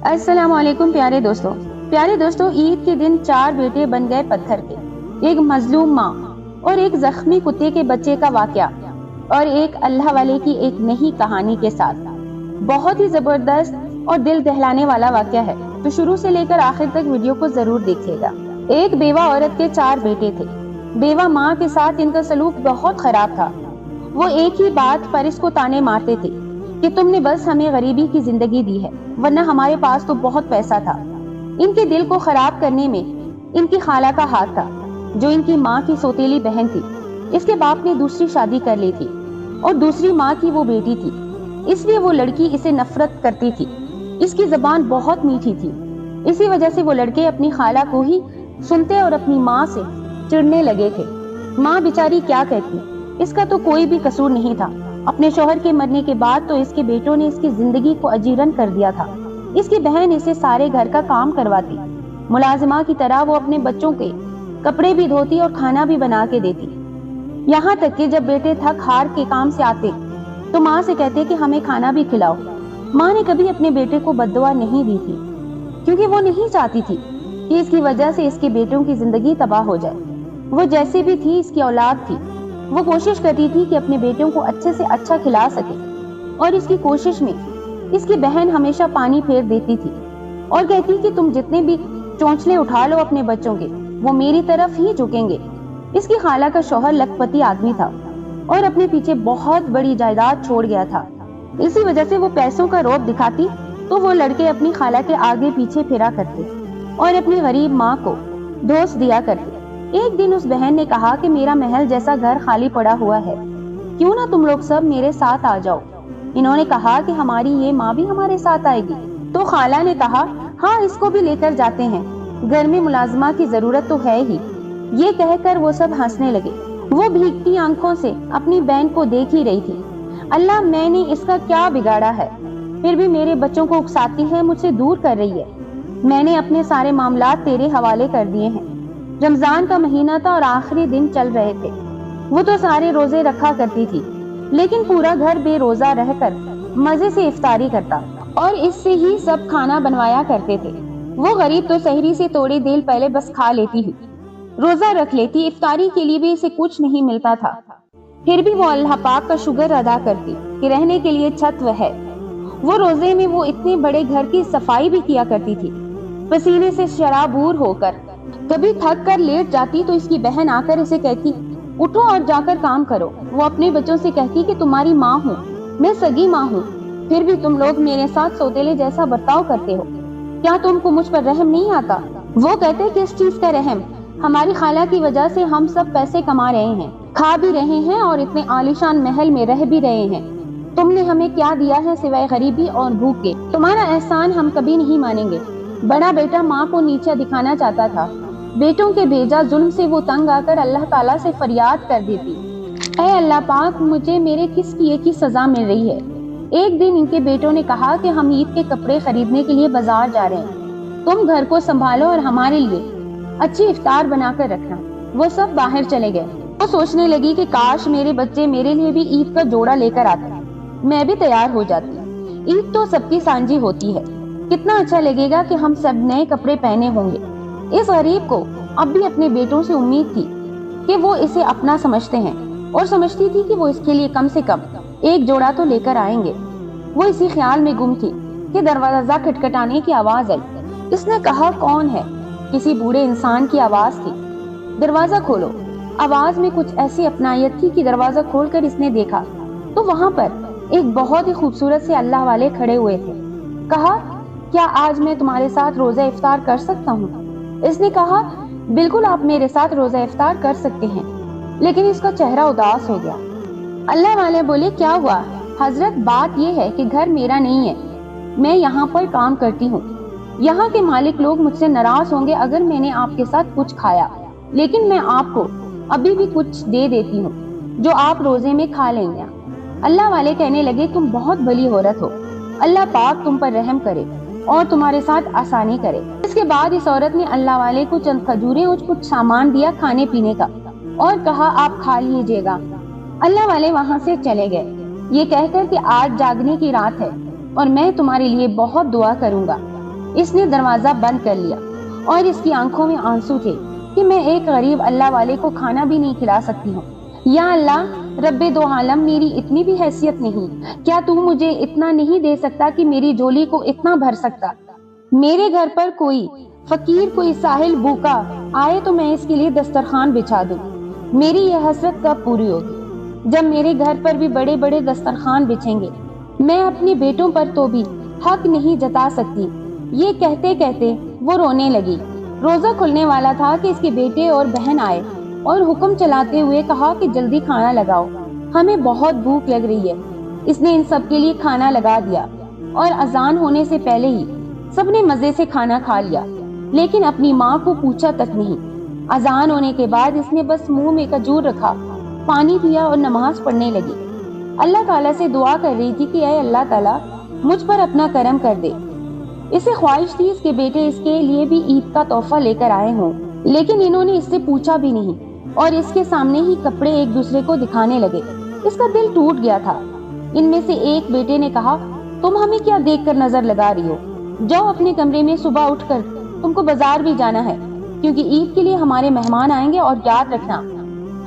السلام علیکم پیارے دوستوں عید کے دن 4 بیٹے بن گئے پتھر کے، ایک مظلوم ماں اور ایک زخمی کتے کے بچے کا واقعہ اور ایک اللہ والے کی ایک نئی کہانی کے ساتھ بہت ہی زبردست اور دل دہلانے والا واقعہ ہے، تو شروع سے لے کر آخر تک ویڈیو کو ضرور دیکھیے گا۔ ایک بیوہ عورت کے 4 بیٹے تھے۔ بیوہ ماں کے ساتھ ان کا سلوک بہت خراب تھا۔ وہ ایک ہی بات پر اس کو تانے مارتے تھے کہ تم نے بس ہمیں غریبی کی زندگی دی ہے، ورنہ ہمارے پاس تو بہت پیسہ تھا۔ ان کے دل کو خراب کرنے میں ان کی خالہ کا ہاتھ تھا، جو ان کی ماں کی سوتیلی بہن تھی۔ اس کے باپ نے دوسری شادی کر لی تھی اور دوسری ماں کی وہ بیٹی تھی، اس لیے وہ لڑکی اسے نفرت کرتی تھی۔ اس کی زبان بہت میٹھی تھی، اسی وجہ سے وہ لڑکے اپنی خالہ کو ہی سنتے اور اپنی ماں سے چڑھنے لگے تھے۔ ماں بیچاری کیا کہتی، اس کا تو کوئی بھی قصور نہیں تھا۔ اپنے شوہر کے مرنے کے بعد تو اس کے بیٹوں نے اس کی زندگی کو اجیرن کر دیا تھا۔ اس کی بہن اسے سارے گھر کا کام کرواتی، ملازمہ کی طرح وہ اپنے بچوں کے کپڑے بھی دھوتی اور کھانا بھی بنا کے دیتی۔ یہاں تک کہ جب بیٹے تھک ہار کے کام سے آتے تو ماں سے کہتے کہ ہمیں کھانا بھی کھلاؤ۔ ماں نے کبھی اپنے بیٹے کو بد دعا نہیں دی تھی، کیونکہ وہ نہیں چاہتی تھی کہ اس کی وجہ سے اس کے بیٹوں کی زندگی تباہ ہو جائے۔ وہ جیسے بھی تھی اس کی اولاد تھی، وہ کوشش کرتی تھی کہ اپنے بیٹوں کو اچھے سے اچھا کھلا سکے، اور اس کی کوشش میں اس کی بہن ہمیشہ پانی پھیر دیتی تھی اور کہتی کہ تم جتنے بھی چونچلے اٹھا لو اپنے بچوں کے، وہ میری طرف ہی جھکیں گے۔ اس کی خالہ کا شوہر لکھ پتی آدمی تھا اور اپنے پیچھے بہت بڑی جائیداد چھوڑ گیا تھا، اسی وجہ سے وہ پیسوں کا روب دکھاتی تو وہ لڑکے اپنی خالہ کے آگے پیچھے پھرا کرتے اور اپنی غریب ماں کو دھوس دیا کرتے۔ ایک دن اس بہن نے کہا کہ میرا محل جیسا گھر خالی پڑا ہوا ہے، کیوں نہ تم لوگ سب میرے ساتھ آ جاؤ۔ انہوں نے کہا کہ ہماری یہ ماں بھی ہمارے ساتھ آئے گی، تو خالہ نے کہا ہاں اس کو بھی لے کر جاتے ہیں، گھر میں ملازمہ کی ضرورت تو ہے ہی۔ یہ کہہ کر وہ سب ہنسنے لگے۔ وہ بھیگتی آنکھوں سے اپنی بہن کو دیکھ ہی رہی تھی۔ اللہ، میں نے اس کا کیا بگاڑا ہے، پھر بھی میرے بچوں کو اکساتی ہے، مجھ سے دور کر رہی ہے۔ میں نے اپنے سارے معاملات تیرے حوالے کر دیے ہیں۔ رمضان کا مہینہ تھا اور آخری دن چل رہے تھے۔ وہ تو سارے روزے رکھا کرتی تھی، لیکن پورا گھر بے روزہ رہ کر مزے سے افطاری کرتا اور اس سے ہی سب کھانا بنوایا کرتے تھے۔ وہ غریب تو سحری سے تھوڑی دیر پہلے بس کھا لیتی ہی روزہ رکھ لیتی، افطاری کے لیے بھی اسے کچھ نہیں ملتا تھا، پھر بھی وہ اللہ پاک کا شکر ادا کرتی کہ رہنے کے لیے چھت ہے۔ وہ روزے میں وہ اتنے بڑے گھر کی صفائی بھی کیا کرتی تھی، پسینے سے شرابور ہو کر۔ کبھی تھک کر لیٹ جاتی تو اس کی بہن آ کر اسے کہتی اٹھو اور جا کر کام کرو۔ وہ اپنے بچوں سے کہتی کہ تمہاری ماں ہوں، میں سگی ماں ہوں، پھر بھی تم لوگ میرے ساتھ سوتیلے جیسا برتاؤ کرتے ہو، کیا تم کو مجھ پر رحم نہیں آتا؟ وہ کہتے کس چیز کا رحم، ہماری خالہ کی وجہ سے ہم سب پیسے کما رہے ہیں، کھا بھی رہے ہیں اور اتنے عالیشان محل میں رہ بھی رہے ہیں۔ تم نے ہمیں کیا دیا ہے سوائے غریبی اور بھوک کے؟ تمہارا احسان ہم کبھی نہیں مانیں گے۔ بڑا بیٹا ماں کو نیچا دکھانا چاہتا تھا، بیٹوں کے بھیجا ظلم سے وہ تنگ آ کر اللہ تعالیٰ سے فریاد کر دیتی، اے اللہ پاک، مجھے میرے کس کیے کی سزا مل رہی ہے۔ ایک دن ان کے بیٹوں نے کہا کہ ہم عید کے کپڑے خریدنے کے لیے بازار جا رہے ہیں، تم گھر کو سنبھالو اور ہمارے لیے اچھی افطار بنا کر رکھنا۔ وہ سب باہر چلے گئے۔ وہ سوچنے لگی کہ کاش میرے بچے میرے لیے بھی عید کا جوڑا لے کر آتے، میں بھی تیار ہو جاتی۔ عید تو سب کی سانجھی ہوتی ہے، کتنا اچھا لگے گا کہ ہم سب نئے کپڑے پہنے ہوں گے۔ اس غریب کو اب بھی اپنے بیٹوں سے امید تھی کہ وہ اسے اپنا سمجھتے ہیں، اور سمجھتی تھی کہ وہ اس کے لیے کم سے کم ایک جوڑا تو لے کر آئیں گے۔ وہ اسی خیال میں گم تھی کہ دروازہ کھٹکھٹانے کی آواز آئی۔ اس نے کہا کون ہے؟ کسی بوڑھے انسان کی آواز تھی۔ دروازہ کھولو۔ آواز میں کچھ ایسی اپنائیت تھی کہ دروازہ کھول کر اس نے دیکھا تو وہاں پر ایک بہت ہی خوبصورت سے اللہ والے کھڑے ہوئے تھے۔ کہا کیا آج میں تمہارے ساتھ روزہ افطار کر سکتا ہوں؟ اس نے کہا بالکل، آپ میرے ساتھ روزہ افطار کر سکتے ہیں، لیکن اس کا چہرہ اداس ہو گیا۔ اللہ والے بولے کیا ہوا؟ حضرت، بات یہ ہے کہ گھر میرا نہیں ہے، میں یہاں پر کام کرتی ہوں، یہاں کے مالک لوگ مجھ سے ناراض ہوں گے اگر میں نے آپ کے ساتھ کچھ کھایا، لیکن میں آپ کو ابھی بھی کچھ دے دیتی ہوں جو آپ روزے میں کھا لیں گے۔ اللہ والے کہنے لگے تم بہت بھلی عورت ہو، اللہ پاک تم پر رحم کرے اور تمہارے ساتھ آسانی کرے۔ اس کے بعد اس عورت نے اللہ والے کو چند کھجوریں اور کچھ سامان دیا کھانے پینے کا اور کہا آپ کھا لیجیے گا۔ اللہ والے وہاں سے چلے گئے یہ کہہ کر کہ آج جاگنے کی رات ہے اور میں تمہارے لیے بہت دعا کروں گا۔ اس نے دروازہ بند کر لیا اور اس کی آنکھوں میں آنسو تھے کہ میں ایک غریب اللہ والے کو کھانا بھی نہیں کھلا سکتی ہوں۔ یا اللہ رب دو عالم، میری اتنی بھی حیثیت نہیں، کیا تو مجھے اتنا نہیں دے سکتا کہ میری جولی کو اتنا بھر سکتا؟ میرے گھر پر کوئی فقیر، کوئی ساحل بھوکا آئے تو میں اس کے لیے دسترخوان بچھا دوں۔ میری یہ حسرت کب پوری ہوگی جب میرے گھر پر بھی بڑے بڑے دسترخوان بچھیں گے؟ میں اپنے بیٹوں پر تو بھی حق نہیں جتا سکتی۔ یہ کہتے کہتے وہ رونے لگی۔ روزہ کھلنے والا تھا کہ اس کے بیٹے اور بہن آئے اور حکم چلاتے ہوئے کہا کہ جلدی کھانا لگاؤ، ہمیں بہت بھوک لگ رہی ہے۔ اس نے ان سب کے لیے کھانا لگا دیا اور اذان ہونے سے پہلے ہی سب نے مزے سے کھانا کھا لیا، لیکن اپنی ماں کو پوچھا تک نہیں۔ اذان ہونے کے بعد اس نے بس منہ میں کھجور رکھا، پانی پیا اور نماز پڑھنے لگی۔ اللہ تعالیٰ سے دعا کر رہی تھی کہ اے اللہ تعالیٰ مجھ پر اپنا کرم کر دے۔ اسے خواہش تھی اس کے بیٹے اس کے لیے بھی عید کا تحفہ لے کر آئے ہوں، لیکن انہوں نے اس سے پوچھا بھی نہیں اور اس کے سامنے ہی کپڑے ایک دوسرے کو دکھانے لگے۔ اس کا دل ٹوٹ گیا تھا۔ ان میں سے ایک بیٹے نے کہا، تم ہمیں کیا دیکھ کر نظر لگا رہی ہو؟ جاؤ اپنے کمرے میں، صبح اٹھ کر تم کو بازار بھی جانا ہے، کیونکہ عید کے لیے ہمارے مہمان آئیں گے، اور یاد رکھنا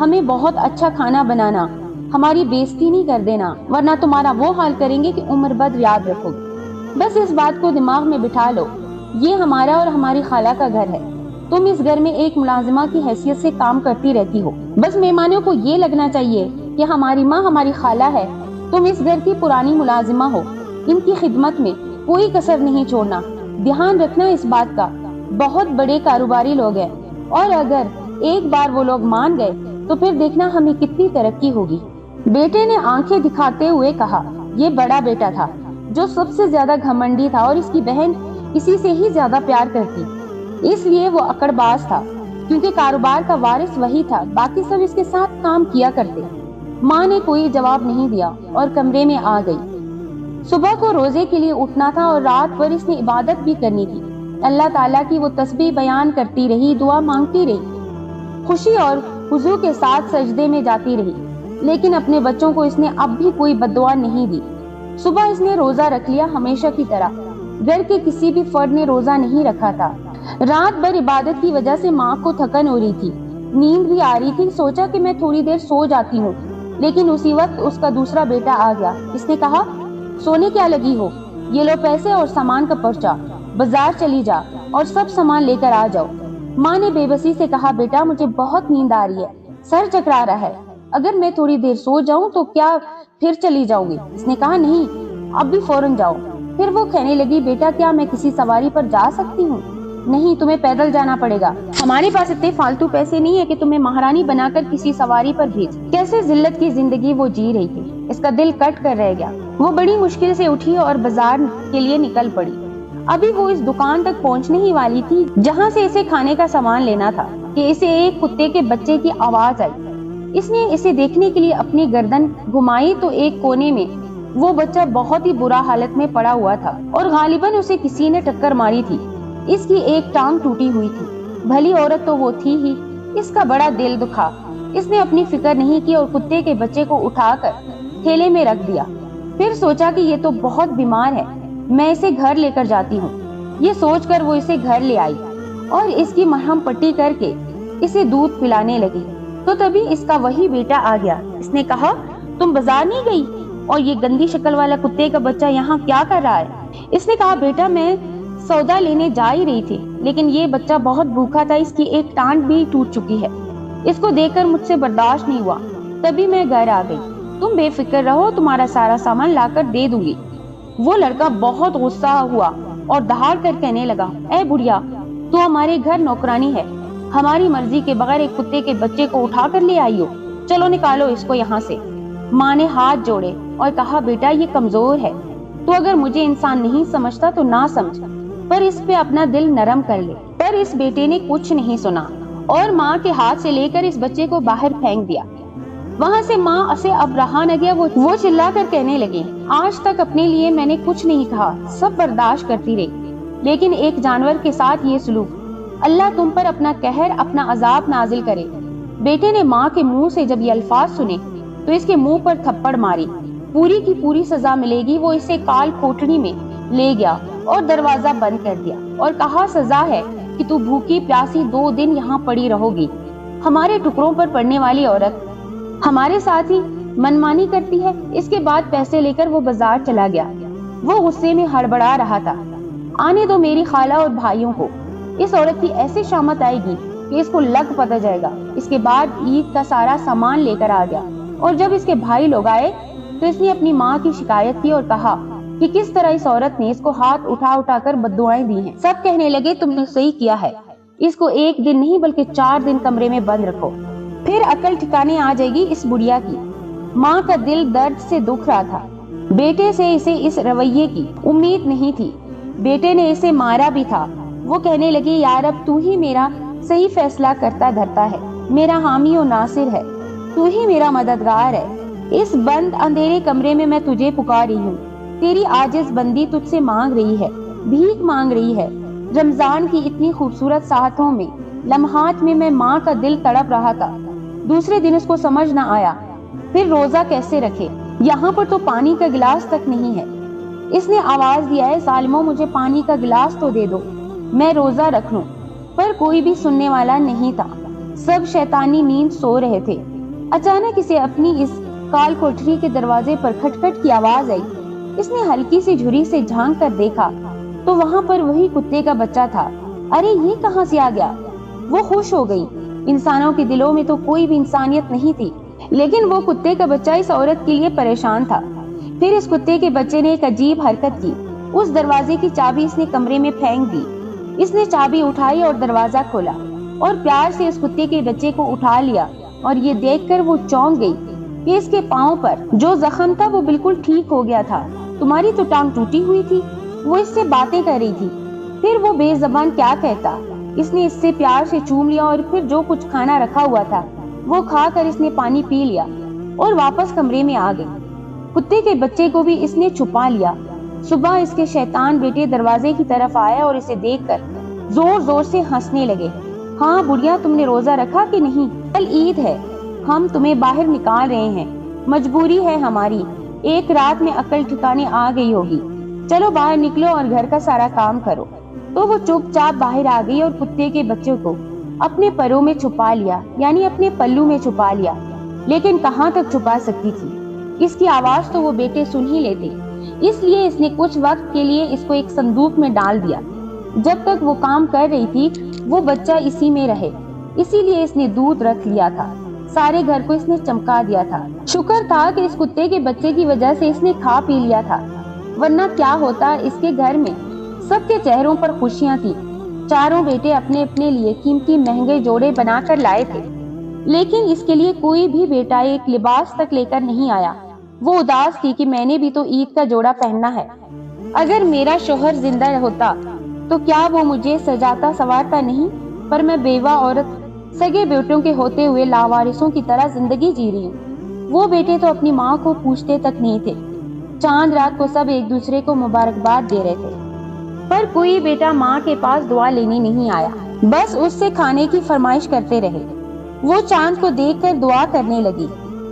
ہمیں بہت اچھا کھانا بنانا، ہماری بےزتی نہیں کر دینا، ورنہ تمہارا وہ حال کریں گے کہ عمر بھر یاد رکھو گے۔ بس اس بات کو دماغ میں بٹھا لو، یہ ہمارا اور ہماری خالہ کا گھر ہے، تم اس گھر میں ایک ملازمہ کی حیثیت سے کام کرتی رہتی ہو۔ بس مہمانوں کو یہ لگنا چاہیے کہ ہماری ماں ہماری خالہ ہے، تم اس گھر کی پرانی ملازمہ ہو، ان کی خدمت میں کوئی کسر نہیں چھوڑنا۔ دھیان رکھنا اس بات کا، بہت بڑے کاروباری لوگ ہیں، اور اگر ایک بار وہ لوگ مان گئے تو پھر دیکھنا ہمیں کتنی ترقی ہوگی۔ بیٹے نے آنکھیں دکھاتے ہوئے کہا، یہ بڑا بیٹا تھا جو سب سے زیادہ گھمنڈی تھا، اور اس کی بہن اسی سے ہی زیادہ پیار کرتی، اس لیے وہ اکڑ باز تھا، کیونکہ کاروبار کا وارث وہی تھا، باقی سب اس کے ساتھ کام کیا کرتے۔ ماں نے کوئی جواب نہیں دیا اور کمرے میں آ گئی۔ صبح کو روزے کے لیے اٹھنا تھا اور رات بھر اس نے عبادت بھی کرنی تھی۔ اللہ تعالیٰ کی وہ تسبیح بیان کرتی رہی، دعا مانگتی رہی، خوشی اور خضوع کے ساتھ سجدے میں جاتی رہی، لیکن اپنے بچوں کو اس نے اب بھی کوئی بد دعا نہیں دی۔ صبح اس نے روزہ رکھ لیا ہمیشہ کی طرح، گھر کے کسی بھی فرد نے روزہ نہیں رکھا تھا۔ رات بھر عبادت کی وجہ سے ماں کو تھکن ہو رہی تھی، نیند بھی آ رہی تھی۔ سوچا کہ میں تھوڑی دیر سو جاتی ہوں، لیکن اسی وقت اس کا دوسرا بیٹا آ گیا۔ اس نے کہا، سونے کیا لگی ہو، یہ لو پیسے اور سامان کا پرچہ، بازار چلی جا اور سب سامان لے کر آ جاؤ۔ ماں نے بے بسی سے کہا، بیٹا مجھے بہت نیند آ رہی ہے، سر چکرا رہا ہے، اگر میں تھوڑی دیر سو جاؤں تو کیا پھر چلی جاؤں گی؟ اس نے کہا، نہیں اب بھی فوراً جاؤ۔ پھر وہ کہنے لگی، بیٹا کیا میں کسی سواری پر جا سکتی ہوں؟ نہیں، تمہیں پیدل جانا پڑے گا، ہمارے پاس اتنے فالتو پیسے نہیں ہے کہ تمہیں مہارانی بنا کر کسی سواری پر بھیج۔ کیسے ذلت کی زندگی وہ جی رہی تھی، اس کا دل کٹ کر رہ گیا۔ وہ بڑی مشکل سے اٹھی اور بازار کے لیے نکل پڑی۔ ابھی وہ اس دکان تک پہنچنے ہی والی تھی جہاں سے اسے کھانے کا سامان لینا تھا کہ اسے ایک کتے کے بچے کی آواز آئی۔ اس نے اسے دیکھنے کے لیے اپنی گردن گھمائی تو ایک کونے میں وہ بچہ بہت ہی برا حالت میں پڑا ہوا تھا، اور غالباً اسے کسی نے ٹکر ماری تھی۔ اس کی ایک ٹانگ ٹوٹی ہوئی تھی، بھلی عورت تو وہ تھی ہی۔ اس کا بڑا دل دکھا۔ اس نے اپنی فکر نہیں کی اور کتے کے بچے کو اٹھا کر تھیلے میں رکھ دیا۔ پھر سوچا کہ یہ تو بہت بیمار ہے، میں اسے گھر لے کر جاتی ہوں۔ یہ سوچ کر وہ اسے گھر لے آئی اور اس کی مرہم پٹی کر کے اسے دودھ پلانے لگی۔ تو تبھی اس کا وہی بیٹا آ گیا۔ اس نے کہا، تم بازار نہیں گئی اور یہ گندی شکل والا کتے کا بچہ یہاں کیا کر رہا ہے؟ اس نے کہا، بیٹا میں سودا لینے جا ہی رہی تھی، لیکن یہ بچہ بہت بھوکا تھا، اس کی ایک ٹانگ بھی ٹوٹ چکی ہے، اس کو دیکھ کر مجھ سے برداشت نہیں ہوا، تبھی میں گھر آ گئی۔ تم بے فکر رہو، تمہارا سارا سامان لا کر دے دوں گی۔ وہ لڑکا بہت غصہ ہوا اور دہاڑ کر کہنے لگا، اے بڑھیا، تو ہمارے گھر نوکرانی ہے، ہماری مرضی کے بغیر ایک کتے کے بچے کو اٹھا کر لے آئی ہو، چلو نکالو اس کو یہاں سے۔ ماں نے ہاتھ جوڑے اور کہا، بیٹا یہ کمزور ہے، تو اگر مجھے انسان نہیں سمجھتا تو نہ سمجھ، پر اس پہ اپنا دل نرم کر لے۔ پر اس بیٹے نے کچھ نہیں سنا اور ماں کے ہاتھ سے لے کر اس بچے کو باہر پھینک دیا۔ وہاں سے ماں سے اب رہا نہ گیا، وہ چلا کر کہنے لگی، آج تک اپنے لیے میں نے کچھ نہیں کہا، سب برداشت کرتی رہی، لیکن ایک جانور کے ساتھ یہ سلوک، اللہ تم پر اپنا قہر، اپنا عذاب نازل کرے۔ بیٹے نے ماں کے منہ سے جب یہ الفاظ سنے تو اس کے منہ پر تھپڑ ماری، پوری کی پوری سزا ملے گی۔ وہ اسے کال کوٹڑی میں لے گیا اور دروازہ بند کر دیا اور کہا سزا ہے کہ تو بھوکی پیاسی 2 دن یہاں پڑی رہو گی۔ ہمارے ٹکڑوں پر پڑنے والی عورت ہمارے ساتھ ہی منمانی کرتی ہے۔ اس کے بعد پیسے لے کر وہ بازار چلا گیا۔ وہ غصے میں ہڑبڑا رہا تھا، آنے دو میری خالہ اور بھائیوں کو، اس عورت کی ایسی شامت آئے گی کہ اس کو لگ پتہ جائے گا۔ اس کے بعد عید کا سارا سامان لے کر آ گیا اور جب اس کے بھائی لوگ آئے تو اس نے اپنی ماں کی شکایت کی اور کہا کہ کس طرح اس عورت نے اس کو ہاتھ اٹھا اٹھا کر بددعائیں دی ہیں۔ سب کہنے لگے تم نے صحیح کیا ہے، اس کو 1 دن نہیں بلکہ 4 دن کمرے میں بند رکھو، پھر عقل ٹھکانے آ جائے گی اس بڑھیا کی۔ ماں کا دل درد سے دکھ رہا تھا، بیٹے سے اسے اس رویے کی امید نہیں تھی۔ بیٹے نے اسے مارا بھی تھا۔ وہ کہنے لگی یا رب تو ہی میرا صحیح فیصلہ کرتا دھرتا ہے، میرا حامی و ناصر ہے، تو ہی میرا مددگار ہے۔ اس بند اندھیرے کمرے میں میں تجھے پکار رہی ہوں، تیری عاجز بندی تجھ سے مانگ رہی ہے، بھیک مانگ رہی ہے۔ رمضان کی اتنی خوبصورت ساعتوں میں، لمحات میں ماں کا دل تڑپ رہا تھا۔ دوسرے دن اس کو سمجھ نہ آیا پھر روزہ کیسے رکھے، یہاں پر تو پانی کا گلاس تک نہیں ہے۔ اس نے آواز دیا ہے ظالموں مجھے پانی کا گلاس تو دے دو، میں روزہ رکھ لوں، پر کوئی بھی سننے والا نہیں تھا۔ سب شیطانی نیند سو رہے تھے۔ اچانک اسے اپنی اس کال کوٹری کے دروازے پر کھٹ کھٹ کی آواز آئی۔ اس نے ہلکی سی جھری سے جھانک کر دیکھا تو وہاں پر وہی کتے کا بچہ تھا۔ ارے یہ کہاں سے آ گیا؟ وہ خوش ہو گئی۔ انسانوں کے دلوں میں تو کوئی بھی انسانیت نہیں تھی، لیکن وہ کتے کا بچہ اس عورت کے لیے پریشان تھا۔ پھر اس کتے کے بچے نے ایک عجیب حرکت کی، اس دروازے کی چابی اس نے کمرے میں پھینک دی۔ اس نے چابی اٹھائی اور دروازہ کھولا اور پیار سے اس کتے کے بچے کو اٹھا لیا، اور یہ دیکھ کر وہ چونک گئی کہ اس کے پاؤں پر جو زخم تھا وہ بالکل ٹھیک ہو گیا تھا۔ تمہاری تو ٹانگ ٹوٹی ہوئی تھی، وہ اس سے باتیں کر رہی تھی۔ پھر وہ بے زبان کیا کہتا؟ اس نے اس سے پیار سے چوم لیا اور پھر جو کچھ کھانا رکھا ہوا تھا وہ کھا کر اس نے پانی پی لیا اور واپس کمرے میں آ گئی۔ کتے کے بچے کو بھی اس نے چھپا لیا۔ صبح اس کے شیطان بیٹے دروازے کی طرف آئے اور اسے دیکھ کر زور زور سے ہنسنے لگے۔ ہاں بڑھیا، تم نے روزہ رکھا کہ نہیں؟ کل عید ہے، ہم تمہیں باہر نکال رہے ہیں، مجبوری ہے ہماری، ایک رات میں عقل ٹھکانے آ گئی ہوگی، چلو باہر نکلو اور گھر کا سارا کام کرو۔ تو وہ چپ چاپ باہر آ گئی اور کتے کے بچے کو اپنے پروں میں چھپا لیا، یعنی اپنے پلو میں چھپا لیا۔ لیکن کہاں تک چھپا سکتی تھی؟ اس کی آواز تو وہ بیٹے سن ہی لیتے، اس لیے اس نے کچھ وقت کے لیے اس کو ایک صندوق میں ڈال دیا۔ جب تک وہ کام کر رہی تھی وہ بچہ اسی میں رہے، اسی لیے اس نے دودھ رکھ لیا تھا، سارے گھر کو اس نے چمکا دیا تھا۔ شکر تھا کہ اس کتے کے بچے کی وجہ سے اس نے کھا پی لیا تھا، ورنہ کیا ہوتا اس کے گھر میں۔ سب کے چہروں پر خوشیاں تھی، چاروں بیٹے اپنے اپنے لیے قیمتی مہنگے جوڑے بنا کر لائے تھے، لیکن اس کے لیے کوئی بھی بیٹا ایک لباس تک لے کر نہیں آیا۔ وہ اداس تھی کہ میں نے بھی تو عید کا جوڑا پہننا ہے، اگر میرا شوہر زندہ ہوتا تو کیا وہ مجھے سجاتا سنوارتا نہیں، پر میں بیوہ عورت سگے بیٹوں کے ہوتے ہوئے لاوارثوں کی طرح زندگی جی رہی ہوں۔ وہ بیٹے تو اپنی ماں کو پوچھتے تک نہیں تھے، چاند رات کو سب ایک دوسرے کو مبارکباد دے رہے تھے، پر کوئی بیٹا ماں کے پاس دعا لینے نہیں آیا، بس اس سے کھانے کی فرمائش کرتے رہے۔ وہ چاند کو دیکھ کر دعا کرنے لگی،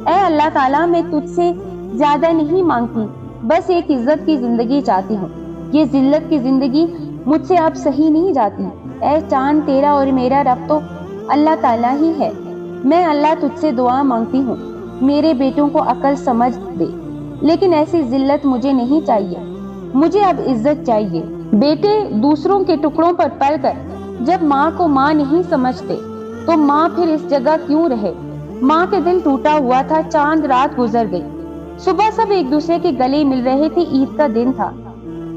اے اللہ تعالیٰ، میں تجھ سے زیادہ نہیں مانگتی، بس ایک عزت کی زندگی چاہتی ہوں، یہ ذلت کی زندگی مجھ سے اب سہی نہیں جاتی۔ اے چاند، تیرا اور میرا رب تو اللہ تعالیٰ ہی ہے، میں اللہ تجھ سے دعا مانگتی ہوں، میرے بیٹوں کو عقل سمجھ دے، لیکن ایسی ذلت مجھے نہیں چاہیے، مجھے اب عزت چاہیے۔ بیٹے دوسروں کے ٹکڑوں پر پل کر جب ماں کو ماں نہیں سمجھتے تو ماں پھر اس جگہ کیوں رہے؟ ماں کے دل ٹوٹا ہوا تھا۔ چاند رات گزر گئی، صبح سب ایک دوسرے کے گلے مل رہے تھے، عید کا دن تھا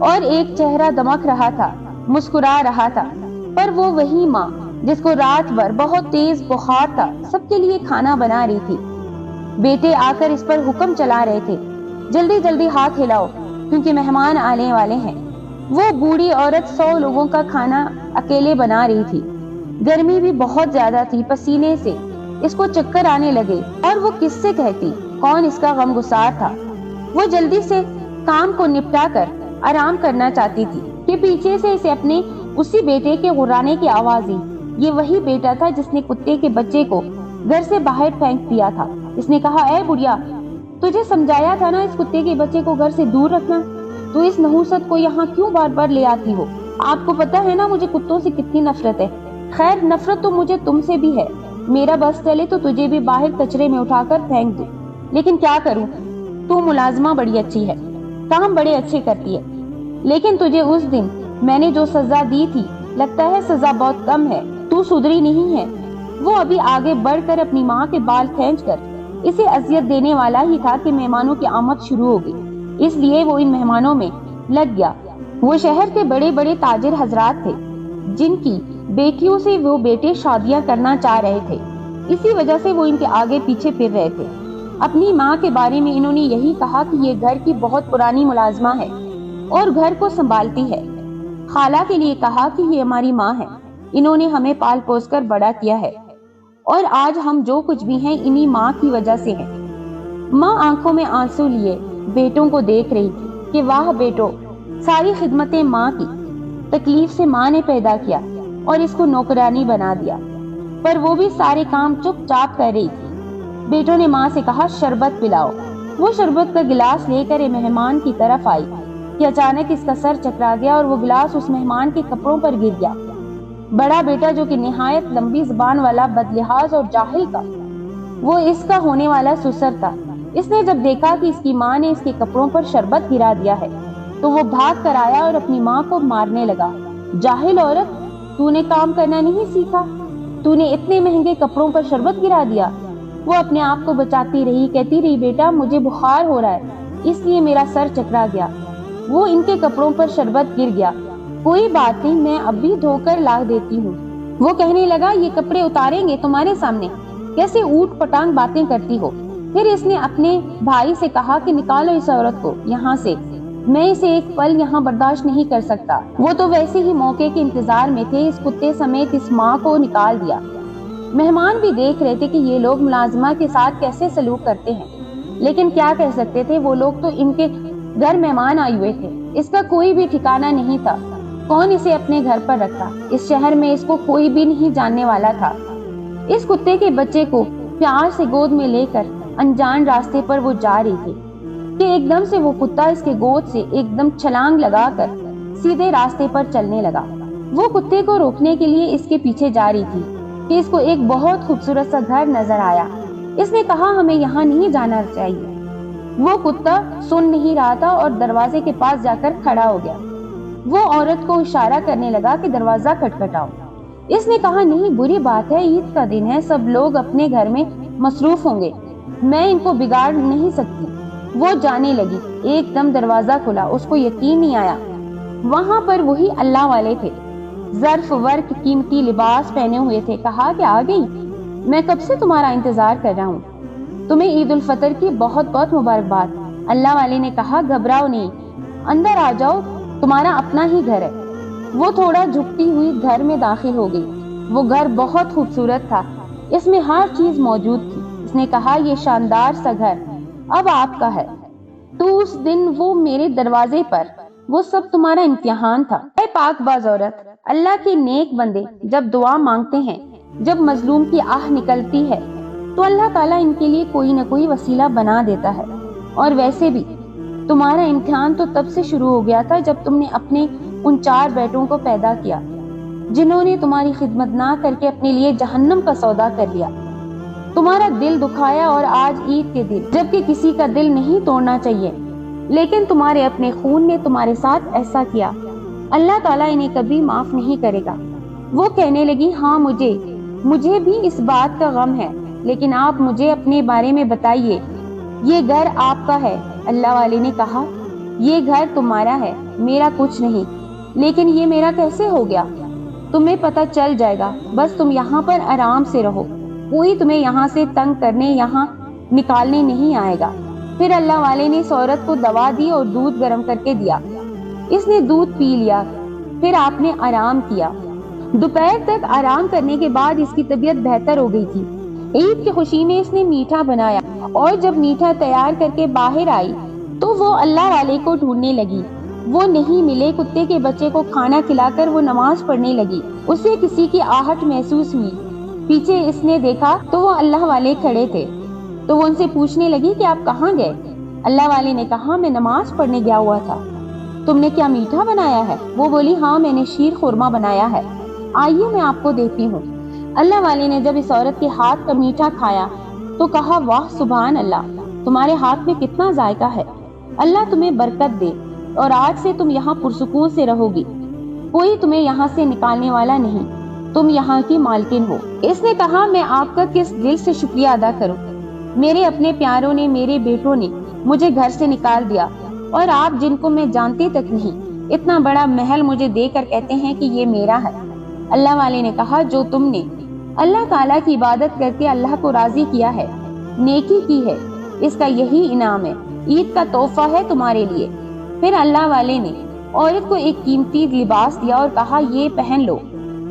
اور ایک چہرہ دمک رہا تھا، مسکرا رہا تھا، پر وہ وہی ماں جس کو رات بھر بہت تیز بخار تھا سب کے لیے کھانا بنا رہی تھی۔ بیٹے آ کر اس پر حکم چلا رہے تھے، جلدی جلدی ہاتھ ہلاؤ کیونکہ مہمان آنے والے ہیں۔ وہ بوڑھی عورت 100 لوگوں کا کھانا اکیلے بنا رہی تھی، گرمی بھی بہت زیادہ تھی، پسینے سے اس کو چکر آنے لگے، اور وہ کس سے کہتی کون اس کا غم گسار تھا۔ وہ جلدی سے کام کو نپٹا کر آرام کرنا چاہتی تھی کہ پیچھے سے اسے اپنے اسی بیٹے کے غرانے کی آواز آئی۔ یہ وہی بیٹا تھا جس نے کتے کے بچے کو گھر سے باہر پھینک دیا تھا۔ اس نے کہا، اے بڑھیا، تجھے سمجھایا تھا نا اس کتے کے بچے کو گھر سے دور رکھنا، تو اس نحوست کو یہاں کیوں بار بار لے آتی ہو؟ آپ کو پتا ہے نا مجھے کتوں سے کتنی نفرت ہے۔ خیر نفرت تو مجھے تم سے بھی ہے، میرا بس چلے تو تجھے بھی باہر کچرے میں اٹھا کر پھینک دوں، لیکن کیا کروں، تو ملازمہ بڑی اچھی ہے، کام بڑے اچھے کرتی ہے، لیکن تجھے اس دن میں نے جو سزا دی تھی لگتا ہے سزا بہت کم ہے، تو سدھری نہیں ہے۔ وہ ابھی آگے بڑھ کر اپنی ماں کے بال کھینچ کر اسے اذیت دینے والا ہی تھا کہ مہمانوں کی آمد شروع ہو گئی، اس لیے وہ ان مہمانوں میں لگ گیا۔ وہ شہر کے بڑے بڑے تاجر حضرات تھے جن کی بیٹیوں سے وہ بیٹے شادیاں کرنا چاہ رہے تھے، اسی وجہ سے وہ ان کے آگے پیچھے پھر رہے تھے۔ اپنی ماں کے بارے میں انہوں نے یہی کہا کہ یہ گھر کی بہت پرانی ملازمہ ہے اور گھر کو سنبھالتی ہے۔ خالہ کے لیے کہا کہ یہ ہماری ماں ہے، انہوں نے ہمیں پال پوس کر بڑا کیا ہے اور آج ہم جو کچھ بھی ہیں انہی ماں کی وجہ سے ہیں۔ ماں آنکھوں میں آنسو لیے بیٹوں کو دیکھ رہی تھی کہ واہ بیٹو، ساری خدمتیں ماں کی، تکلیف سے ماں نے پیدا کیا اور اس کو نوکرانی بنا دیا، پر وہ بھی سارے کام چپ چاپ کر رہی تھی۔ بیٹوں نے ماں سے کہا شربت پلاؤ۔ وہ شربت کا گلاس لے کر مہمان کی طرف آئی کہ اچانک اس کا سر چکرا گیا اور وہ گلاس اس مہمان کے کپڑوں پر گر گیا۔ بڑا بیٹا جو کہ نہایت لمبی زبان والا، بدلحاظ اور جاہل تھا، وہ اس کا ہونے والا سسر تھا، اس نے جب دیکھا کہ اس کی ماں نے اس کے کپڑوں پر شربت گرا دیا ہے تو وہ بھاگ کر آیا اور اپنی ماں کو مارنے لگا۔ جاہل عورت، تو نے کام کرنا نہیں سیکھا، تو نے اتنے مہنگے کپڑوں پر شربت گرا دیا۔ وہ اپنے آپ کو بچاتی رہی، کہتی رہی بیٹا مجھے بخار ہو رہا ہے اس لیے میرا سر چکرا گیا، وہ ان کے کپڑوں پر شربت گر گیا، کوئی بات نہیں میں اب بھی دھو کر لا دیتی ہوں۔ وہ کہنے لگا یہ کپڑے اتاریں گے تمہارے سامنے، کیسے اوٹ پٹانگ باتیں کرتی ہو۔ پھر اس نے اپنے بھائی سے کہا کہ نکالو اس عورت کو یہاں سے، میں اسے ایک پل یہاں برداشت نہیں کر سکتا۔ وہ تو ویسے ہی موقع کے انتظار میں تھے، اس کتے سمیت اس ماں کو نکال دیا۔ مہمان بھی دیکھ رہے تھے کہ یہ لوگ ملازمہ کے ساتھ کیسے سلوک کرتے ہیں، لیکن کیا کہہ سکتے تھے، وہ لوگ تو ان کے گھر مہمان آئے ہوئے تھے، اس کا کوئی بھی ٹھکانہ نہیں تھا، کون اسے اپنے گھر پر رکھتا، اس شہر میں اس کو کوئی بھی نہیں جاننے والا تھا۔ اس کتے کے بچے کو پیار سے گود میں لے کر انجان راستے پر وہ جا رہی تھی کہ ایک دم سے وہ کتا اس کے گود سے ایک دم چھلانگ لگا کر سیدھے راستے پر چلنے لگا۔ وہ کتے کو روکنے کے لیے اس کے پیچھے جا رہی تھی کہ اس کو ایک بہت خوبصورت سا گھر نظر آیا۔ اس نے کہا ہمیں یہاں نہیں جانا چاہیے۔ وہ کتا سن نہیں رہا تھا اور دروازے کے پاس جا کر کھڑا ہو گیا۔ وہ عورت کو اشارہ کرنے لگا کہ دروازہ کھٹکھٹاؤ۔ اس نے کہا نہیں، بری بات ہے، عید کا دن ہے، سب لوگ اپنے گھر میں مصروف ہوں گے، میں ان کو بگاڑ نہیں سکتی۔ وہ جانے لگی، ایک دم دروازہ کھلا، اس کو یقین نہیں آیا، وہاں پر وہی اللہ والے تھے، ظرف ورق قیمتی لباس پہنے ہوئے تھے۔ کہا کہ آ گئی، میں کب سے تمہارا انتظار کر رہا ہوں، تمہیں عید الفطر کی بہت بہت مبارکباد۔ اللہ والے نے کہا گھبراؤ نہیں، اندر آ جاؤ، تمہارا اپنا ہی گھر ہے۔ وہ تھوڑا جھکتی ہوئی گھر میں داخل ہو گئی۔ وہ گھر بہت خوبصورت تھا، اس میں ہر چیز موجود تھی۔ اس نے کہا یہ شاندار سا گھر اب آپ کا ہے۔ تو اس دن وہ میرے دروازے پر، وہ سب تمہارا امتحان تھا۔ اے پاک باز عورت، اللہ کے نیک بندے جب دعا مانگتے ہیں، جب مظلوم کی آہ نکلتی ہے تو اللہ تعالیٰ ان کے لیے کوئی نہ کوئی وسیلہ بنا دیتا ہے۔ اور ویسے بھی تمہارا امتحان تو تب سے شروع ہو گیا تھا جب تم نے اپنے ان 4 بیٹوں کو پیدا کیا جنہوں نے تمہاری خدمت نہ کر کے اپنے لیے جہنم کا سودا کر لیا، تمہارا دل دکھایا، اور آج عید کے دن جبکہ کسی کا دل نہیں توڑنا چاہیے لیکن تمہارے اپنے خون نے تمہارے ساتھ ایسا کیا، اللہ تعالیٰ انہیں کبھی معاف نہیں کرے گا۔ وہ کہنے لگی ہاں مجھے بھی اس بات کا غم ہے، لیکن آپ مجھے اپنے بارے میں بتائیے، یہ گھر آپ کا ہے۔ اللہ والے نے کہا یہ گھر تمہارا ہے، میرا کچھ نہیں، لیکن یہ میرا کیسے ہو گیا، تمہیں پتہ چل جائے گا، بس تم یہاں پر آرام سے رہو، کوئی تمہیں یہاں سے تنگ کرنے یہاں نکالنے نہیں آئے گا۔ پھر اللہ والے نے اس عورت کو دوا دی اور دودھ گرم کر کے دیا، اس نے دودھ پی لیا، پھر آپ نے آرام کیا۔ دوپہر تک آرام کرنے کے بعد اس کی طبیعت بہتر ہو گئی تھی۔ عید کی خوشی میں اس نے میٹھا بنایا، اور جب میٹھا تیار کر کے باہر آئی تو وہ اللہ والے کو ڈھونڈنے لگی، وہ نہیں ملے۔ کتے کے بچے کو کھانا کھلا کر وہ نماز پڑھنے لگی، اسے کسی کی آہٹ محسوس ہوئی، پیچھے اس نے دیکھا تو وہ اللہ والے کھڑے تھے، تو وہ ان سے پوچھنے لگی کہ آپ کہاں گئے؟ اللہ والے نے کہا میں نماز پڑھنے گیا ہوا تھا۔ تم نے کیا میٹھا بنایا ہے؟ وہ بولی ہاں میں نے شیر خورما بنایا ہے، آئیے میں آپ کو دیتی ہوں۔ اللہ والے نے جب اس عورت کے ہاتھ کا میٹھا کھایا تو کہا واہ سبحان اللہ، تمہارے ہاتھ میں کتنا ذائقہ ہے، اللہ تمہیں برکت دے، اور آج سے تم یہاں پرسکون سے رہو گی، کوئی تمہیں یہاں سے نکالنے والا نہیں، تم یہاں کی مالکن ہو۔ اس نے کہا میں آپ کا کس دل سے شکریہ ادا کروں، میرے اپنے پیاروں نے، میرے بیٹوں نے مجھے گھر سے نکال دیا، اور آپ جن کو میں جانتی تک نہیں اتنا بڑا محل مجھے دے کر کہتے ہیں کہ یہ میرا ہے۔ اللہ والے نے کہا جو تم نے اللہ تعالیٰ کی عبادت کر کے اللہ کو راضی کیا ہے، نیکی کی ہے، اس کا یہی انعام ہے، عید کا تحفہ ہے تمہارے لیے۔ پھر اللہ والے نے عورت کو ایک قیمتی لباس دیا اور کہا یہ پہن لو،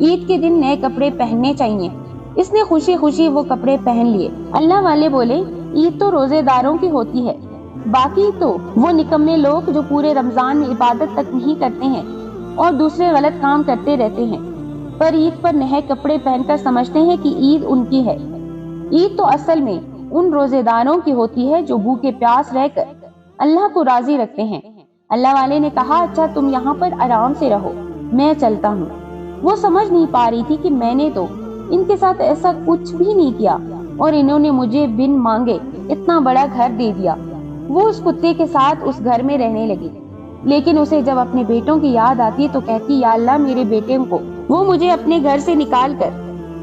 عید کے دن نئے کپڑے پہننے چاہیے۔ اس نے خوشی خوشی وہ کپڑے پہن لیے۔ اللہ والے بولے عید تو روزے داروں کی ہوتی ہے، باقی تو وہ نکمے لوگ جو پورے رمضان میں عبادت تک نہیں کرتے ہیں اور دوسرے غلط کام کرتے رہتے ہیں، پر عید پر نئے کپڑے پہن کر سمجھتے ہیں کہ عید ان کی ہے۔ عید تو اصل میں ان روزے داروں کی ہوتی ہے جو بھوکے پیاس رہ کر اللہ کو راضی رکھتے ہیں۔ اللہ والے نے کہا اچھا تم یہاں پر آرام سے رہو، میں چلتا ہوں۔ وہ سمجھ نہیں پا رہی تھی کہ میں نے تو ان کے ساتھ ایسا کچھ بھی نہیں کیا اور انہوں نے مجھے بن مانگے اتنا بڑا گھر دے دیا۔ وہ اس کتے کے ساتھ اس گھر میں رہنے لگی، لیکن اسے جب اپنے بیٹوں کی یاد آتی تو کہتی یا اللہ میرے بیٹے کو، وہ مجھے اپنے گھر سے نکال کر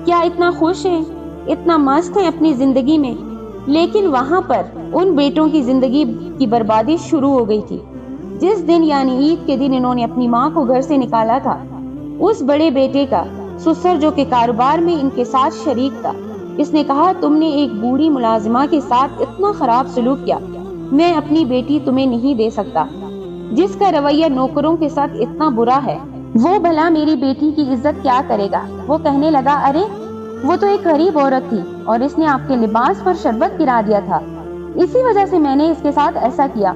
کیا اتنا خوش ہیں، اتنا مست ہیں اپنی زندگی میں، لیکن وہاں پر ان بیٹوں کی زندگی کی بربادی شروع ہو گئی تھی۔ جس دن یعنی عید کے دن انہوں نے اپنی ماں کو گھر سے نکالا تھا، اس بڑے بیٹے کا سسر جو کہ کاروبار میں ان کے ساتھ شریک تھا، اس نے کہا تم نے ایک بوڑھی ملازمہ کے ساتھ اتنا خراب سلوک کیا، میں اپنی بیٹی تمہیں نہیں دے سکتا۔ جس کا رویہ نوکروں کے ساتھ اتنا برا ہے، وہ بھلا میری بیٹی کی عزت کیا کرے گا؟ وہ کہنے لگا ارے وہ تو ایک غریب عورت تھی اور اس نے آپ کے لباس پر شربت گرا دیا تھا، اسی وجہ سے میں نے اس کے ساتھ ایسا کیا۔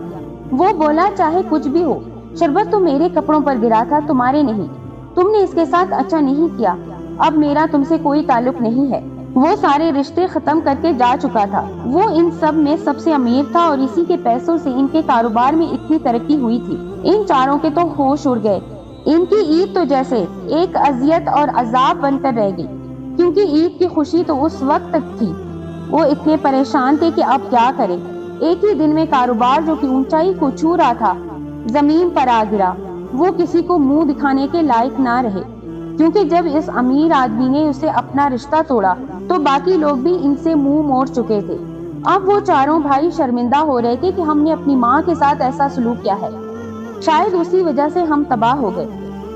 وہ بولا چاہے کچھ بھی ہو، شربت تو میرے کپڑوں پر گرا تھا، تمہارے نہیں، تم نے اس کے ساتھ اچھا نہیں کیا، اب میرا تم سے کوئی تعلق نہیں ہے۔ وہ سارے رشتے ختم کر کے جا چکا تھا، وہ ان سب میں سب سے امیر تھا اور اسی کے پیسوں سے ان کے کاروبار میں اتنی ترقی ہوئی تھی۔ ان چاروں کے تو ہوش اڑ گئے، ان کی عید تو جیسے ایک اذیت اور عذاب بن کر رہ گئی، کیونکہ عید کی خوشی تو اس وقت تک تھی۔ وہ اتنے پریشان تھے کہ اب کیا کریں۔ ایک ہی دن میں کاروبار جو کہ اونچائی کو چھو رہا تھا زمین پر آ گرا۔ وہ کسی کو منہ دکھانے کے لائق نہ رہے، کیونکہ جب اس امیر آدمی نے اسے اپنا رشتہ توڑا تو باقی لوگ بھی ان سے منہ موڑ چکے تھے۔ اب وہ چاروں بھائی شرمندہ ہو رہے تھے کہ ہم نے اپنی ماں کے ساتھ ایسا سلوک کیا ہے، شاید اسی وجہ سے ہم تباہ ہو گئے۔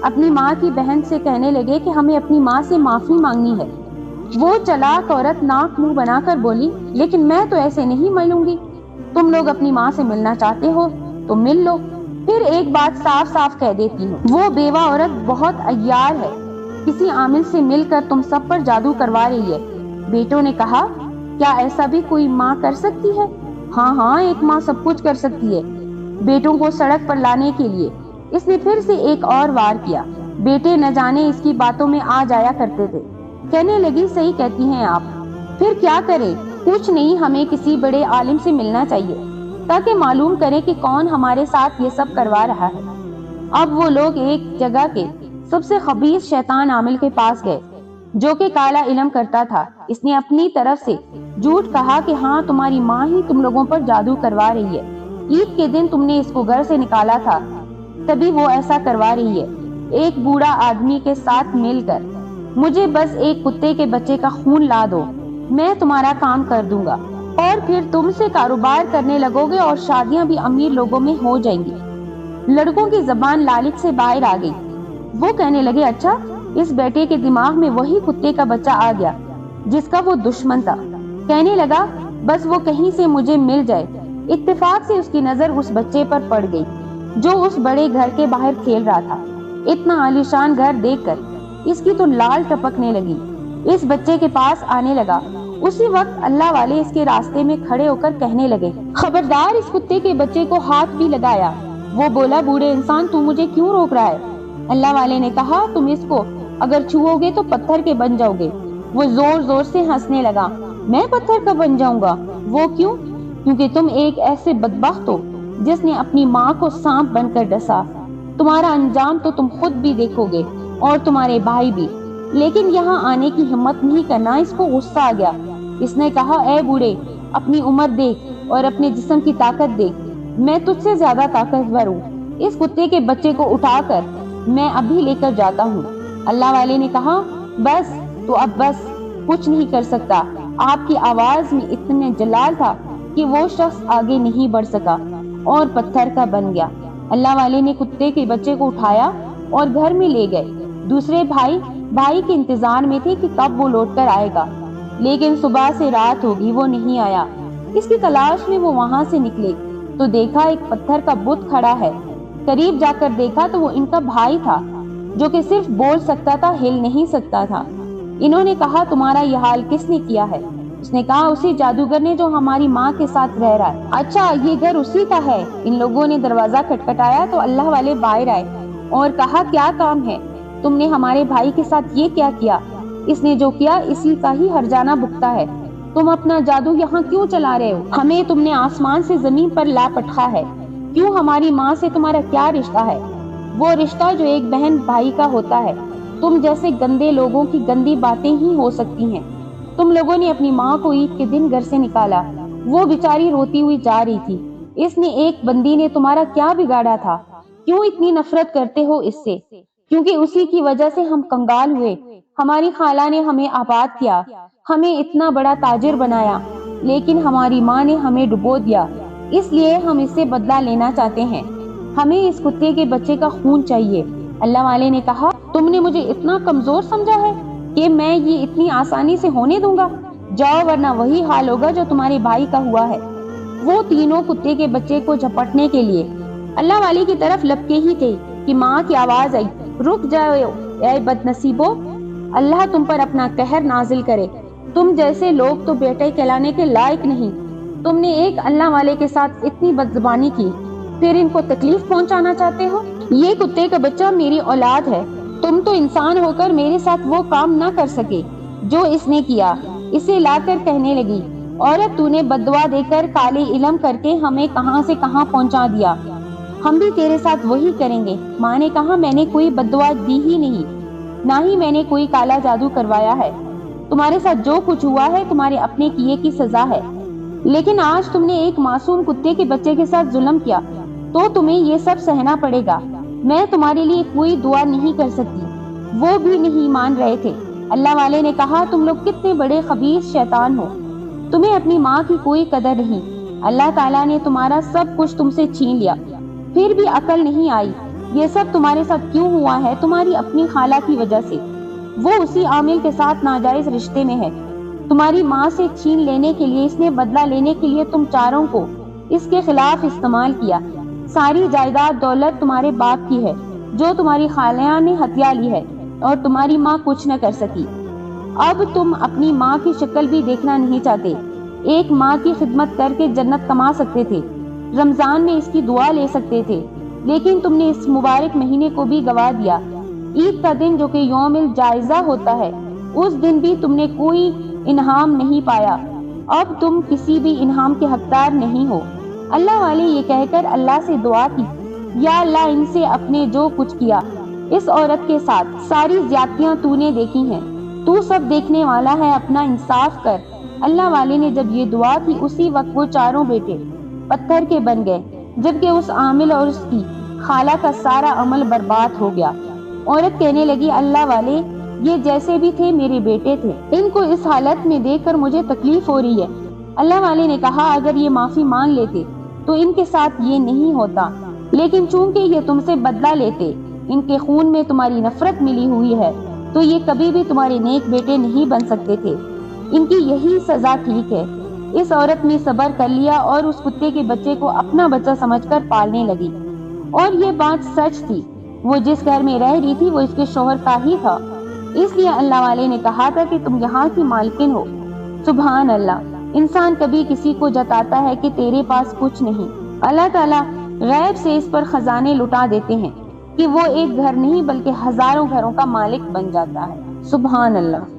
اپنی ماں کی بہن سے کہنے لگے کہ ہمیں اپنی ماں سے معافی مانگنی ہے۔ وہ چلاک عورت ناک منہ بنا کر بولی لیکن میں تو ایسے نہیں ملوں گی، تم لوگ اپنی ماں سے ملنا چاہتے ہو تو مل لو۔ پھر ایک بات صاف صاف کہہ دیتی ہوں، وہ بیوہ عورت بہت عیار ہے، کسی عامل سے مل کر تم سب پر جادو کروا رہی ہے۔ بیٹوں نے کہا کیا ایسا بھی کوئی ماں کر سکتی ہے؟ ہاں ہاں ایک ماں سب کچھ کر سکتی ہے۔ بیٹوں کو سڑک پر لانے کے لیے اس نے پھر سے ایک اور وار کیا۔ بیٹے نہ جانے اس کی باتوں میں آ جایا کرتے تھے۔ کہنے لگی صحیح کہتی ہیں آپ، پھر کیا کریں؟ کچھ نہیں، ہمیں کسی بڑے عالم سے ملنا چاہیے تاکہ معلوم کریں کہ کون ہمارے ساتھ یہ سب کروا رہا ہے۔ اب وہ لوگ ایک جگہ کے سب سے خبیث شیطان عامل کے پاس گئے جو کہ کالا علم کرتا تھا۔ اس نے اپنی طرف سے جھوٹ کہا کہ ہاں تمہاری ماں ہی تم لوگوں پر جادو کروا رہی ہے، عید کے دن تم نے اس کو گھر سے نکالا تھا تبھی وہ ایسا کروا رہی ہے، ایک بوڑھا آدمی کے ساتھ مل کر۔ مجھے بس ایک کتے کے بچے کا خون لا دو، میں تمہارا کام کر دوں گا اور پھر تم سے کاروبار کرنے لگو گے اور شادیاں بھی امیر لوگوں میں ہو جائیں گی۔ لڑکوں کی زبان لالچ سے باہر آ گئی۔ وہ کہنے لگے اچھا، اس بیٹے کے دماغ میں وہی کتے کا بچہ آ گیا جس کا وہ دشمن تھا۔ کہنے لگا بس وہ کہیں سے مجھے مل جائے۔ اتفاق سے اس کی نظر اس بچے پر پڑ گئی جو اس بڑے گھر کے باہر کھیل رہا تھا۔ اتنا عالیشان گھر دیکھ کر اس کی تو لال ٹپکنے لگی۔ اس بچے کے پاس آنے لگا۔ اسی وقت اللہ والے اس کے راستے میں کھڑے ہو کر کہنے لگے خبردار، اس کتے کے بچے کو ہاتھ بھی لگایا۔ وہ بولا بوڑھے انسان تو مجھے کیوں روک رہا ہے؟ اللہ والے نے کہا تم اس کو اگر چھوؤ گے تو پتھر کے بن جاؤ گے۔ وہ زور زور سے ہنسنے لگا۔ میں پتھر کا بن جاؤں گا؟ وہ کیوں؟ کیونکہ تم ایک ایسے بدبخت ہو جس نے اپنی ماں کو سانپ بن کر ڈسا تمہارا انجام تو تم خود بھی دیکھو گے اور تمہارے بھائی بھی۔ لیکن یہاں آنے کی ہمت نہیں کرنا، اس کو غصہ آ گیا۔ اس نے کہا، اے بوڑھے، اپنی عمر دیکھ اور اپنے جسم کی طاقت دیکھ، میں تجھ سے زیادہ طاقتور ہوں۔ اس کتے کے بچے کو اٹھا کر میں ابھی لے کر جاتا ہوں۔ اللہ والے نے کہا، بس تو اب بس، کچھ نہیں کر سکتا۔ آپ کی آواز میں اتنا جلال تھا کہ وہ شخص آگے نہیں بڑھ سکا اور پتھر کا بن گیا۔ اللہ والے نے کتے کے بچے کو اٹھایا اور گھر میں لے گئے۔ دوسرے بھائی کے انتظار میں تھے کہ کب وہ لوٹ کر آئے گا، لیکن صبح سے رات ہوگی وہ نہیں آیا۔ اس کی تلاش میں وہ وہاں سے نکلے تو دیکھا ایک پتھر کا بت کھڑا ہے۔ قریب جا کر دیکھا تو وہ ان کا بھائی تھا، جو کہ صرف بول سکتا تھا، ہل نہیں سکتا تھا۔ انہوں نے کہا، تمہارا یہ حال کس نے کیا ہے؟ اس نے کہا، اسی جادوگر نے جو ہماری ماں کے ساتھ رہ رہا ہے۔ اچھا، یہ گھر اسی کا ہے۔ ان لوگوں نے دروازہ کھٹکھٹایا تو اللہ والے باہر آئے اور کہا، کیا کام ہے؟ تم نے ہمارے بھائی کے ساتھ یہ کیا کیا؟ اس نے جو کیا اسی کا ہی ہرجانہ بھگتا ہے۔ تم اپنا جادو یہاں کیوں چلا رہے ہو؟ ہمیں تم نے آسمان سے زمین پر لا پٹھا ہے۔ کیوں؟ ہماری ماں سے تمہارا کیا رشتہ ہے؟ وہ رشتہ جو ایک بہن بھائی کا ہوتا ہے۔ تم جیسے گندے لوگوں کی گندی باتیں ہی ہو سکتی ہیں۔ تم لوگوں نے اپنی ماں کو عید کے دن گھر سے نکالا، وہ بیچاری روتی ہوئی جا رہی تھی۔ اس نے ایک بندی نے تمہارا کیا بگاڑا تھا؟ کیوں اتنی نفرت کرتے ہو اس سے؟ کیونکہ اسی کی وجہ سے ہم کنگال ہوئے۔ ہماری خالہ نے ہمیں آباد کیا، ہمیں اتنا بڑا تاجر بنایا، لیکن ہماری ماں نے ہمیں ڈبو دیا۔ اس لیے ہم اس سے بدلہ لینا چاہتے ہیں۔ ہمیں اس کتے کے بچے کا خون چاہیے۔ اللہ والے نے کہا، تم نے مجھے اتنا کمزور سمجھا ہے کہ میں یہ اتنی آسانی سے ہونے دوں گا؟ جاؤ، ورنہ وہی حال ہوگا جو تمہارے بھائی کا ہوا ہے۔ وہ تینوں کتے کے بچے کو جھپٹنے کے لیے اللہ والے کی طرف لپکے ہی تھے کہ ماں کی آواز آئی، رک جاؤ اے بد نصیبو، اللہ تم پر اپنا قہر نازل کرے۔ تم جیسے لوگ تو بیٹے کہلانے کے لائق نہیں۔ تم نے ایک اللہ والے کے ساتھ اتنی بدزبانی کی، پھر ان کو تکلیف پہنچانا چاہتے ہو؟ یہ کتے کا بچہ میری اولاد ہے۔ تم تو انسان ہو کر میرے ساتھ وہ کام نہ کر سکے جو اس نے کیا۔ اسے لا کر کہنے لگی، عورت، تو نے بددعا دے کر کالے علم کر کے ہمیں کہاں سے کہاں پہنچا دیا۔ ہم بھی تیرے ساتھ وہی کریں گے۔ ماں نے کہا، میں نے کوئی بددعا دی ہی نہیں، نہ ہی میں نے کوئی کالا جادو کروایا ہے۔ تمہارے ساتھ جو کچھ ہوا ہے تمہارے اپنے کیے کی سزا ہے۔ لیکن آج تم نے ایک معصوم کتے کے بچے کے ساتھ ظلم کیا، تو تمہیں یہ سب سہنا پڑے گا۔ میں تمہارے لیے کوئی دعا نہیں کر سکتی۔ وہ بھی نہیں مان رہے تھے۔ اللہ والے نے کہا، تم لوگ کتنے بڑے خبیث شیطان ہو، تمہیں اپنی ماں کی کوئی قدر نہیں۔ اللہ تعالیٰ نے تمہارا سب کچھ تم سے چھین لیا، پھر بھی عقل نہیں آئی۔ یہ سب تمہارے ساتھ کیوں ہوا ہے؟ تمہاری اپنی خالہ کی وجہ سے۔ وہ اسی عامل کے ساتھ ناجائز رشتے میں ہے۔ تمہاری ماں سے چھین لینے کے لیے، اس نے بدلہ لینے کے لیے تم چاروں کو اس کے خلاف استعمال کیا۔ ساری جائیداد دولت تمہارے باپ کی ہے، جو تمہاری خالہ نے ہتھیا لی ہے، اور تمہاری ماں کچھ نہ کر سکی۔ اب تم اپنی ماں کی شکل بھی دیکھنا نہیں چاہتے۔ ایک ماں کی خدمت کر کے جنت کما سکتے تھے، رمضان میں اس کی دعا لے سکتے تھے، لیکن تم نے اس مبارک مہینے کو بھی گوا دیا۔ عید کا دن جو کہ یوم الجائزہ ہوتا ہے، اس دن بھی تم نے کوئی انعام نہیں پایا۔ اب تم کسی بھی انعام کے حقدار نہیں ہو۔ اللہ والے یہ کہہ کر اللہ سے دعا کی، یا اللہ، ان سے اپنے جو کچھ کیا اس عورت کے ساتھ، ساری زیادتیاں تو نے دیکھی ہیں، تو سب دیکھنے والا ہے، اپنا انصاف کر۔ اللہ والے نے جب یہ دعا کی، اسی وقت وہ چاروں بیٹے پتھر کے بن گئے، جبکہ اس عامل اور اس کی خالہ کا سارا عمل برباد ہو گیا۔ عورت کہنے لگی، اللہ والے، یہ جیسے بھی تھے میرے بیٹے تھے، ان کو اس حالت میں دیکھ کر مجھے تکلیف ہو رہی ہے۔ اللہ والے نے کہا، اگر یہ معافی مانگ لیتے تو ان کے ساتھ یہ نہیں ہوتا، لیکن چونکہ یہ تم سے بدلہ لیتے، ان کے خون میں تمہاری نفرت ملی ہوئی ہے، تو یہ کبھی بھی تمہارے نیک بیٹے نہیں بن سکتے تھے۔ ان کی یہی سزا ٹھیک ہے۔ اس عورت نے صبر کر لیا اور اس کتے کے بچے کو اپنا بچہ سمجھ کر پالنے لگی، اور یہ بات سچ تھی۔ وہ جس گھر میں رہ رہی تھی وہ اس کے شوہر کا ہی تھا، اس لیے اللہ والے نے کہا تھا کہ تم یہاں کی مالکن ہو۔ سبحان اللہ، انسان کبھی کسی کو جتاتا ہے کہ تیرے پاس کچھ نہیں، اللہ تعالیٰ غیب سے اس پر خزانے لٹا دیتے ہیں کہ وہ ایک گھر نہیں بلکہ ہزاروں گھروں کا مالک بن جاتا ہے۔ سبحان اللہ۔